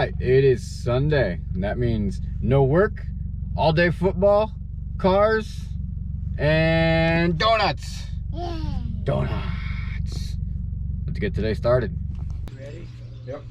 right, it is Sunday, and that means no work, all day football, cars, and donuts. Yeah. Donuts. Let's get today started. Ready? Yep.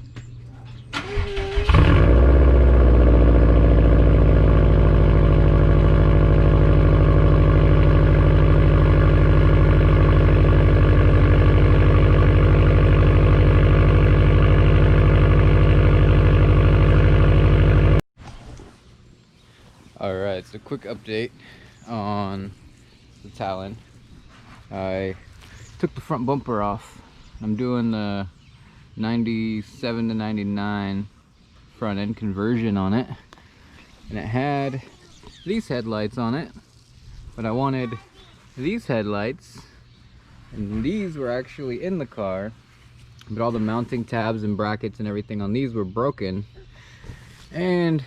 Alright, so quick update on the Talon. I took the front bumper off. I'm doing the 97 to 99 front end conversion on it. And it had these headlights on it, but I wanted these headlights, and these were actually in the car, but all the mounting tabs and brackets and everything on these were broken. And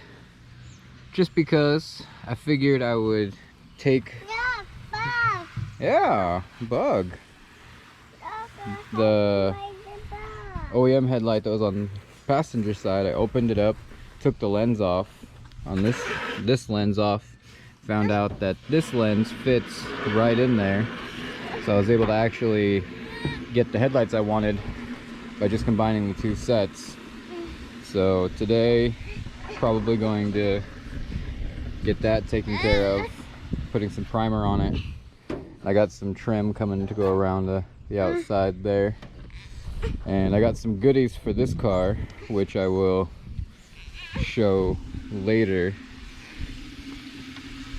just because I figured I would take bug the OEM headlight that was on the passenger side. I opened it up, took the lens off on this lens off, found out that this lens fits right in there, so I was able to actually get the headlights I wanted by just combining the two sets. So today probably going to get that taken care of, putting some primer on it. I got some trim coming to go around the outside there, and I got some goodies for this car, which I will show later.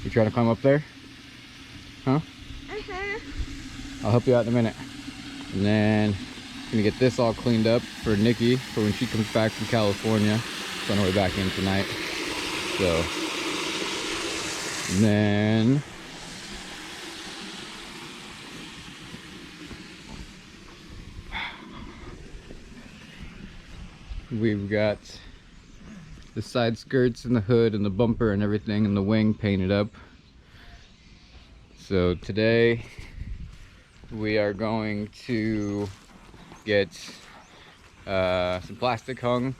You trying to climb up there? Huh? I'll help you out in a minute. And then I'm gonna get this all cleaned up for Nikki for when she comes back from California. It's on her way back in tonight. So, and then we've got the side skirts and the hood and the bumper and everything and the wing painted up. So today we are going to get some plastic hung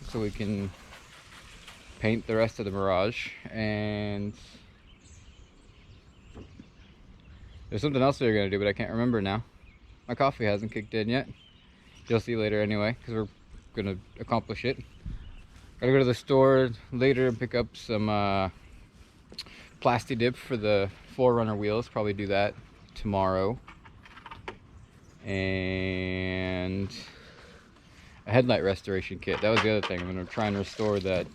so we can paint the rest of the Mirage. And there's something else we were gonna do, but I can't remember now. My coffee hasn't kicked in yet. You'll see later anyway, because we're gonna accomplish it. Gotta go to the store later and pick up some plasti dip for the 4Runner wheels. Probably do that tomorrow. And a headlight restoration kit. That was the other thing. I'm gonna try and restore that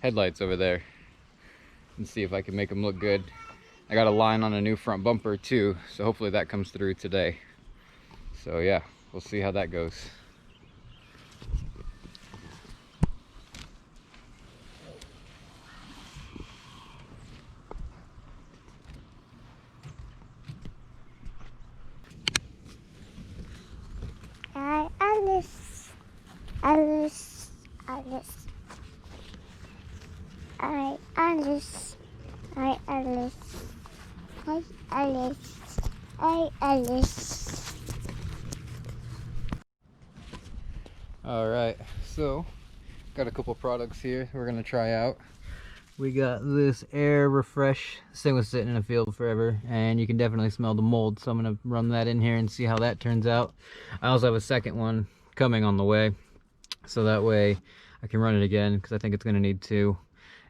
headlights over there and see if I can make them look good. I got a line on a new front bumper too, so hopefully that comes through today. So yeah, we'll see how that goes. Alright, so got a couple products here we're gonna try out. We got this Air Refresh. This thing was sitting in a field forever, and you can definitely smell the mold, so I'm gonna run that in here and see how that turns out. I also have a second one coming on the way, so that way I can run it again, because I think it's gonna need two.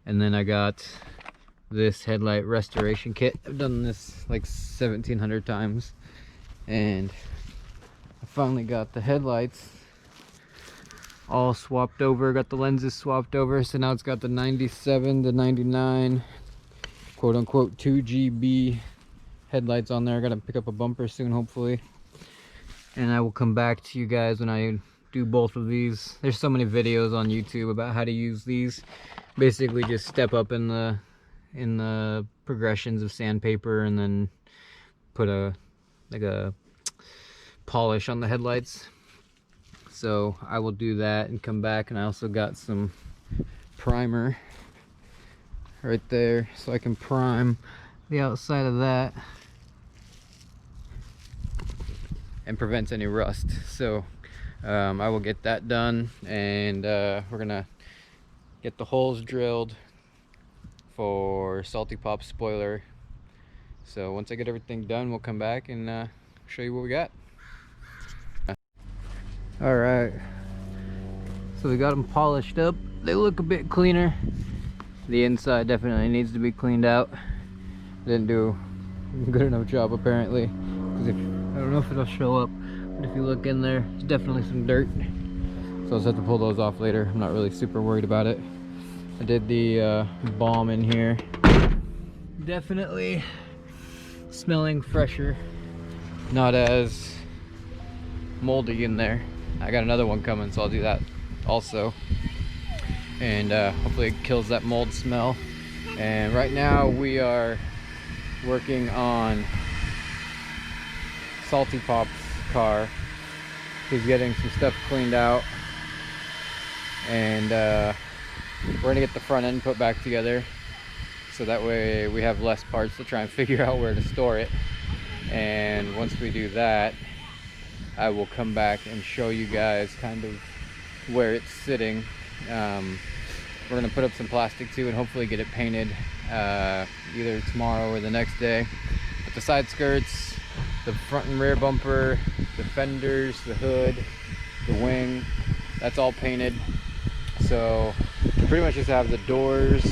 And then I got this headlight restoration kit. I've done this like 1,700 times, and I finally got the headlights all swapped over, got the lenses swapped over, so now it's got the 97 to 99 quote-unquote 2GB headlights on there. I gotta pick up a bumper soon, hopefully, and I will come back to you guys when I do both of these. There's so many videos on YouTube about how to use these. Basically just step up in the progressions of sandpaper and then put a polish on the headlights. So I will do that and come back, and I also got some primer right there so I can prime the outside of that and prevents any rust. So I will get that done, and we're gonna get the holes drilled for Salty Pop spoiler. So once I get everything done, we'll come back and show you what we got. All right, so we got them polished up. They look a bit cleaner. The inside definitely needs to be cleaned out. Didn't do a good enough job apparently, because I don't know if it'll show up, but if you look in there, there's definitely some dirt. So I'll just have to pull those off later. I'm not really super worried about it. I did the balm in here. Definitely smelling fresher, not as moldy in there. I got another one coming, so I'll do that also, and hopefully it kills that mold smell. And right now we are working on Salty Pop's car. He's getting some stuff cleaned out, and we're gonna get the front end put back together, so that way we have less parts to try and figure out where to store it. And once we do that, I will come back and show you guys kind of where it's sitting. We're gonna put up some plastic too and hopefully get it painted either tomorrow or the next day. But the side skirts, the front and rear bumper, the fenders, the hood, the wing, that's all painted. So we pretty much just have the doors,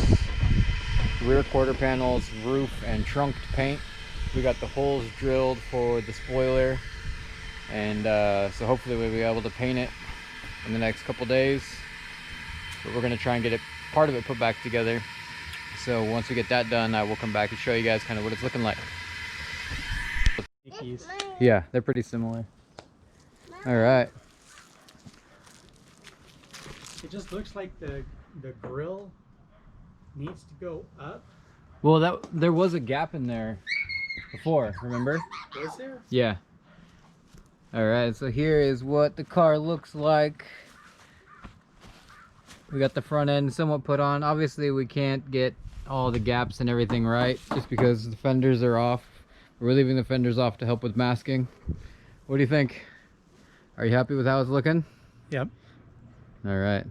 rear quarter panels, roof, and trunk to paint. We got the holes drilled for the spoiler, and so hopefully we'll be able to paint it in the next couple days. But we're going to try and get part of it put back together. So once we get that done, I will come back and show you guys kind of what it's looking like. Yeah, they're pretty similar. All right. It just looks like the grill needs to go up. Well, there was a gap in there before, remember? Was there? Yeah. All right, so here is what the car looks like. We got the front end somewhat put on. Obviously we can't get all the gaps and everything right just because the fenders are off. We're leaving the fenders off to help with masking. What do you think? Are you happy with how it's looking? Yep. All right.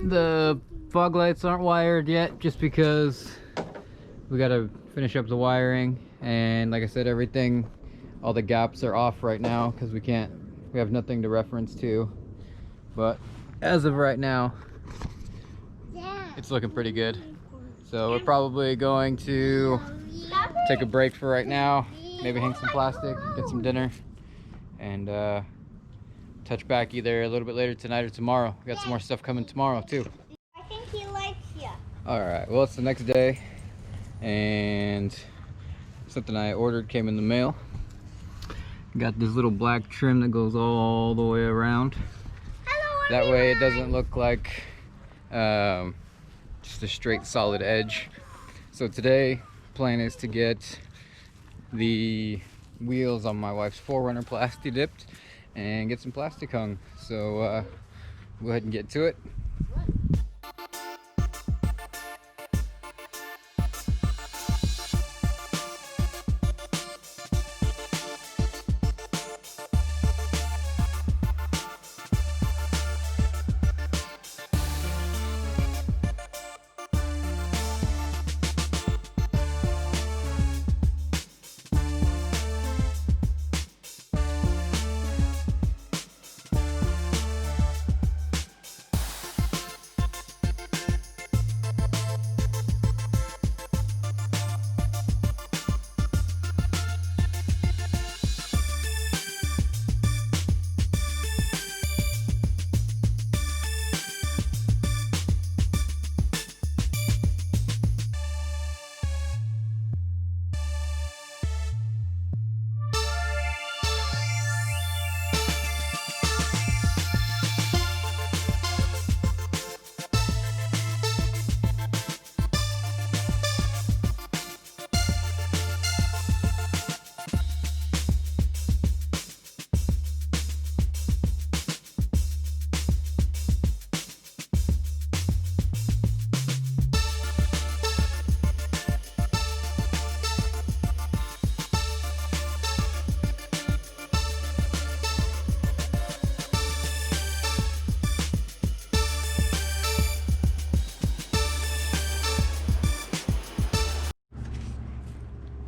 The fog lights aren't wired yet just because we got to finish up the wiring, and like I said, everything, all the gaps are off right now because we have nothing to reference to. But as of right now, it's looking pretty good. So we're probably going to take a break for right now, maybe hang some plastic, get some dinner, and touch back either a little bit later tonight or tomorrow. We got some more stuff coming tomorrow too. I think he likes you. All right, well, it's the next day, and something I ordered came in the mail. Got this little black trim that goes all the way around. Hello, That way it doesn't look like just a straight solid edge. So today, plan is to get the wheels on my wife's 4Runner plasti dipped and get some plastic hung. So go ahead and get to it.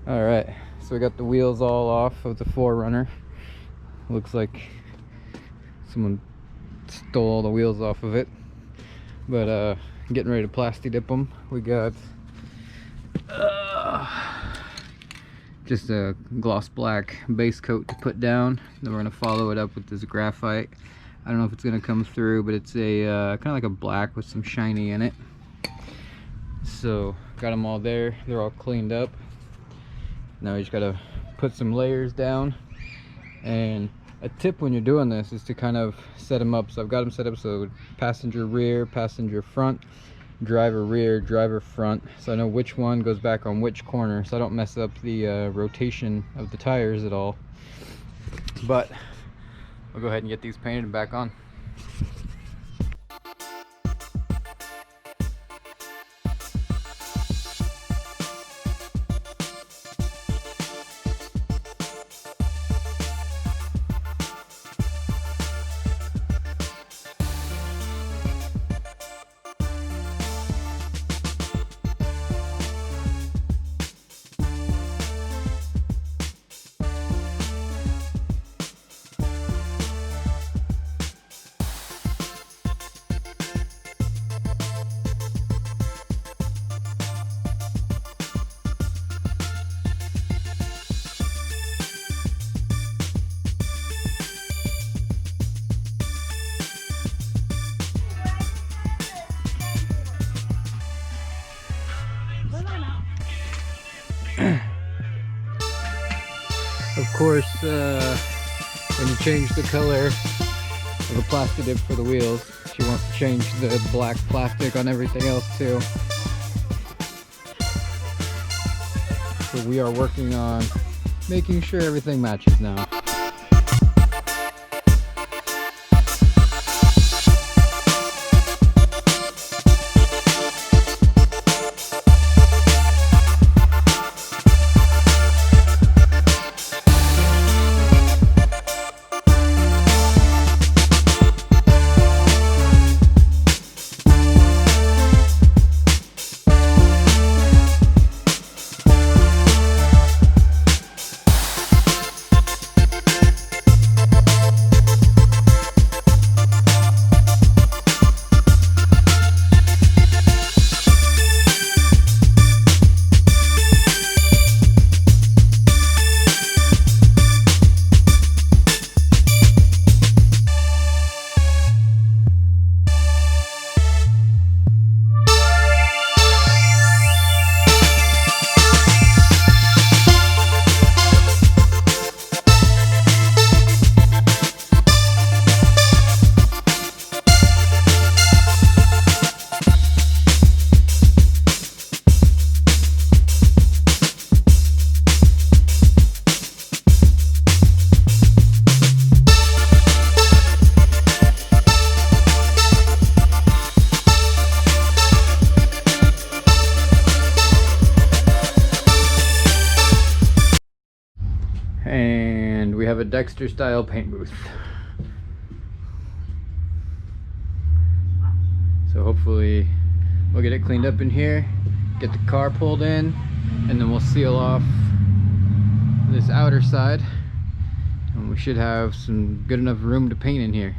All right, so we got the wheels all off of the 4Runner. Looks like someone stole all the wheels off of it, but getting ready to plasti dip them. We got just a gloss black base coat to put down. Then we're gonna follow it up with this graphite. I don't know if it's gonna come through, but it's a kind of like a black with some shiny in it. So got them all there. They're all cleaned up. Now we just gotta put some layers down. And a tip when you're doing this is to kind of set them up. So I've got them set up so passenger rear, passenger front, driver rear, driver front, so I know which one goes back on which corner, so I don't mess up the rotation of the tires at all. But I'll go ahead and get these painted and back on. Of course, when you change the color of the plastic dip for the wheels, she wants to change the black plastic on everything else too. So we are working on making sure everything matches now. And we have a Dexter style paint booth. So hopefully we'll get it cleaned up in here, get the car pulled in, and then we'll seal off this outer side, and we should have some good enough room to paint in here.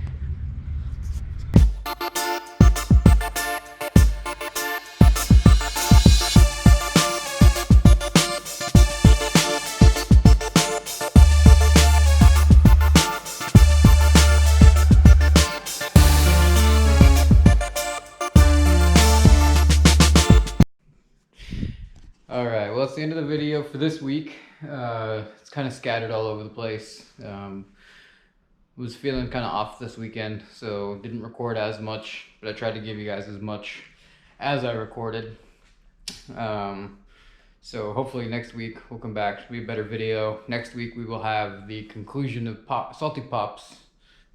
Alright, well, that's the end of the video for this week. It's kind of scattered all over the place. Was feeling kind of off this weekend, so didn't record as much, but I tried to give you guys as much as I recorded. So hopefully next week we'll come back to be a better video. Next week we will have the conclusion of Salty Pop's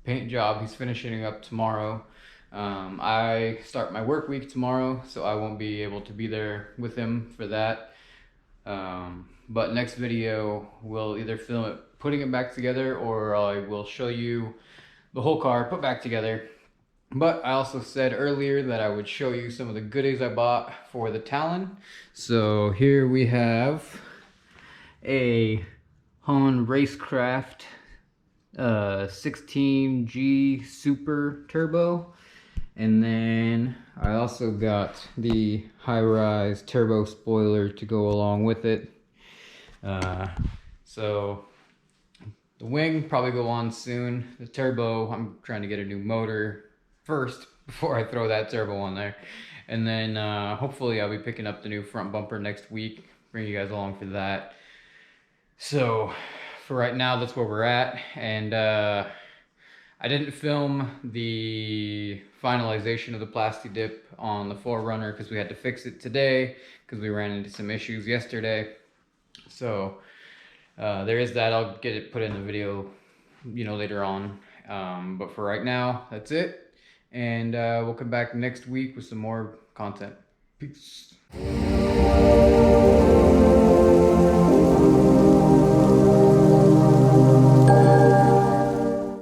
paint job. He's finishing up tomorrow. I start my work week tomorrow, so I won't be able to be there with him for that. But next video we'll either film it putting it back together, or I will show you the whole car put back together. But I also said earlier that I would show you some of the goodies I bought for the Talon. So here we have a Hun Racecraft 16G Super Turbo. And then I also got the high-rise turbo spoiler to go along with it. So the wing probably go on soon. The turbo, I'm trying to get a new motor first before I throw that turbo on there. And then hopefully I'll be picking up the new front bumper next week. Bring you guys along for that. So for right now, that's where we're at. And I didn't film the finalization of the plasti dip on the 4Runner because we had to fix it today because we ran into some issues yesterday. So there is that. I'll get it put in the video, later on. But for right now, that's it. And we'll come back next week with some more content. Peace.